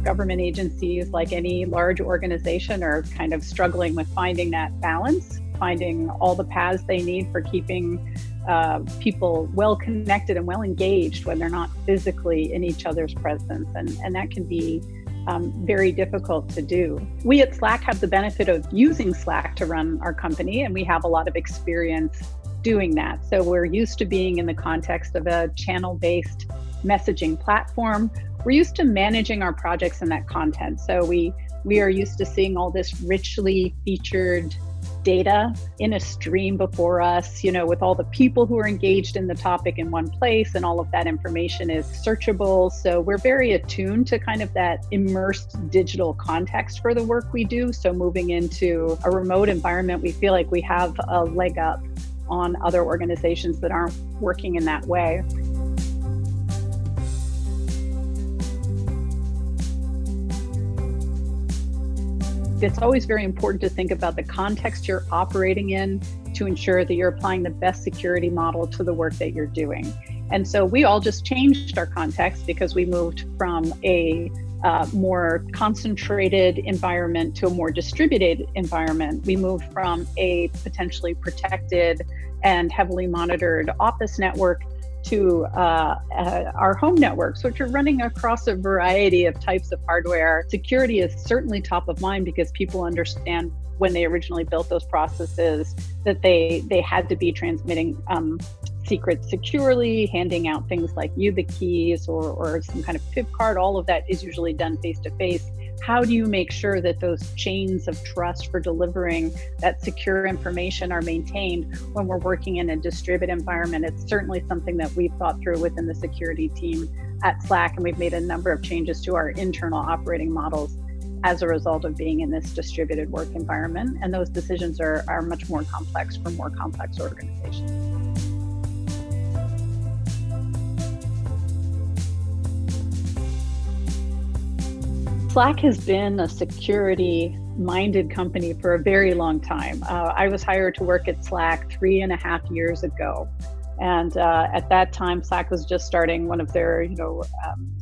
government agencies, like any large organization, are kind of struggling with finding that balance, finding all the paths they need for keeping people well connected and well engaged when they're not physically in each other's presence. And that can be very difficult to do. We at Slack have the benefit of using Slack to run our company, and we have a lot of experience doing that. So we're used to being in the context of a channel-based messaging platform. We're used to managing our projects in that content. So we are used to seeing all this richly featured data in a stream before us, with all the people who are engaged in the topic in one place, and all of that information is searchable. So we're very attuned to kind of that immersed digital context for the work we do. So moving into a remote environment, we feel like we have a leg up on other organizations that aren't working in that way. It's always very important to think about the context you're operating in to ensure that you're applying the best security model to the work that you're doing. And so we all just changed our context because we moved from a more concentrated environment to a more distributed environment. We moved from a potentially protected and heavily monitored office network to our home networks, which are running across a variety of types of hardware. Security is certainly top of mind because people understand when they originally built those processes that they had to be transmitting secrets securely, handing out things like YubiKeys or some kind of PIP card. All of that is usually done face-to-face. How do you make sure that those chains of trust for delivering that secure information are maintained when we're working in a distributed environment? It's certainly something that we've thought through within the security team at Slack, and we've made a number of changes to our internal operating models as a result of being in this distributed work environment. And those decisions are much more complex for more complex organizations. Slack has been a security-minded company for a very long time. I was hired to work at Slack 3.5 years ago. And at that time, Slack was just starting one of their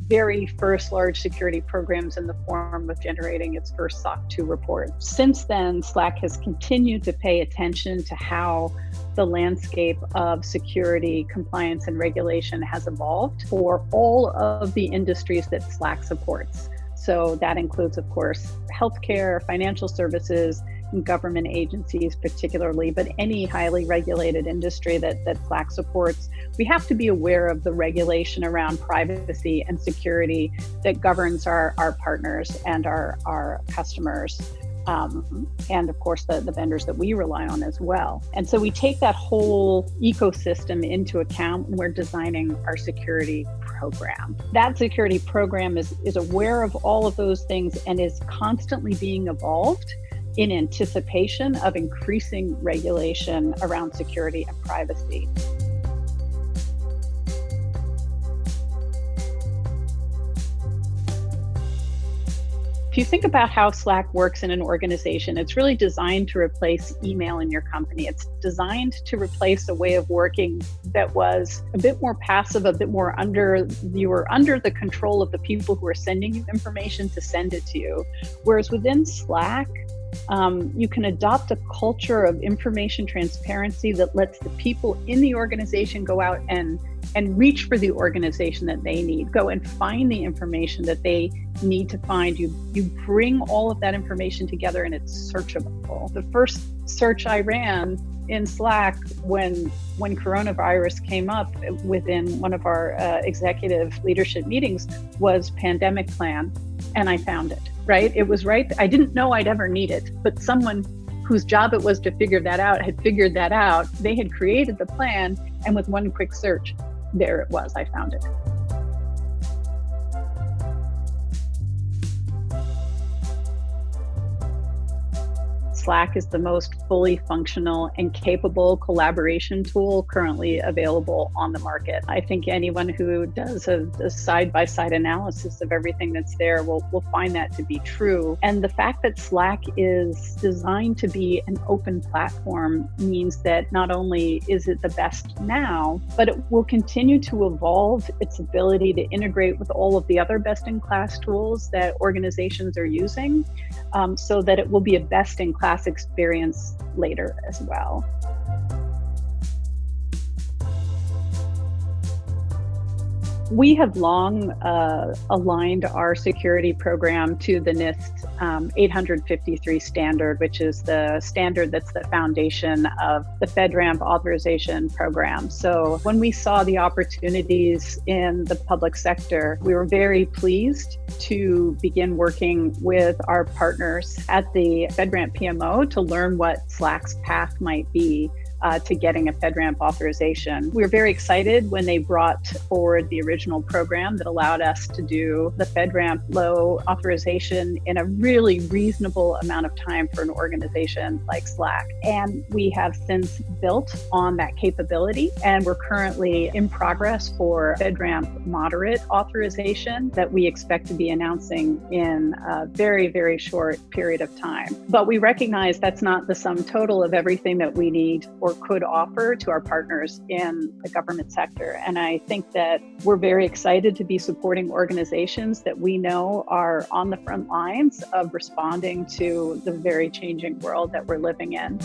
very first large security programs in the form of generating its first SOC 2 report. Since then, Slack has continued to pay attention to how the landscape of security, compliance, and regulation has evolved for all of the industries that Slack supports. So that includes, of course, healthcare, financial services, and government agencies particularly, but any highly regulated industry that Slack supports. We have to be aware of the regulation around privacy and security that governs our partners and our customers. And of course, the vendors that we rely on as well. And so we take that whole ecosystem into account when we're designing our security program. That security program is aware of all of those things and is constantly being evolved in anticipation of increasing regulation around security and privacy. If you think about how Slack works in an organization, it's really designed to replace email in your company. It's designed to replace a way of working that was a bit more passive, a bit more you were under the control of the people who are sending you information to send it to you. Whereas within Slack, you can adopt a culture of information transparency that lets the people in the organization go out and reach for the organization that they need, go and find the information that they need to find. You bring all of that information together and it's searchable. The first search I ran in Slack when coronavirus came up within one of our executive leadership meetings was pandemic plan, and I found it, right? It was right. I didn't know I'd ever need it, but someone whose job it was to figure that out had figured that out. They had created the plan, and with one quick search, there it was. I found it. Slack is the most fully functional and capable collaboration tool currently available on the market. I think anyone who does a side-by-side analysis of everything that's there will find that to be true. And the fact that Slack is designed to be an open platform means that not only is it the best now, but it will continue to evolve its ability to integrate with all of the other best-in-class tools that organizations are using, so that it will be a best-in-class experience later as well. We have long aligned our security program to the NIST 853 standard, which is the standard that's the foundation of the FedRAMP authorization program. So when we saw the opportunities in the public sector, we were very pleased to begin working with our partners at the FedRAMP PMO to learn what Slack's path might be to getting a FedRAMP authorization. We were very excited when they brought forward the original program that allowed us to do the FedRAMP low authorization in a really reasonable amount of time for an organization like Slack. And we have since built on that capability, and we're currently in progress for FedRAMP moderate authorization that we expect to be announcing in a very, very short period of time. But we recognize that's not the sum total of everything that we need or could offer to our partners in the government sector. And I think that we're very excited to be supporting organizations that we know are on the front lines of responding to the very changing world that we're living in.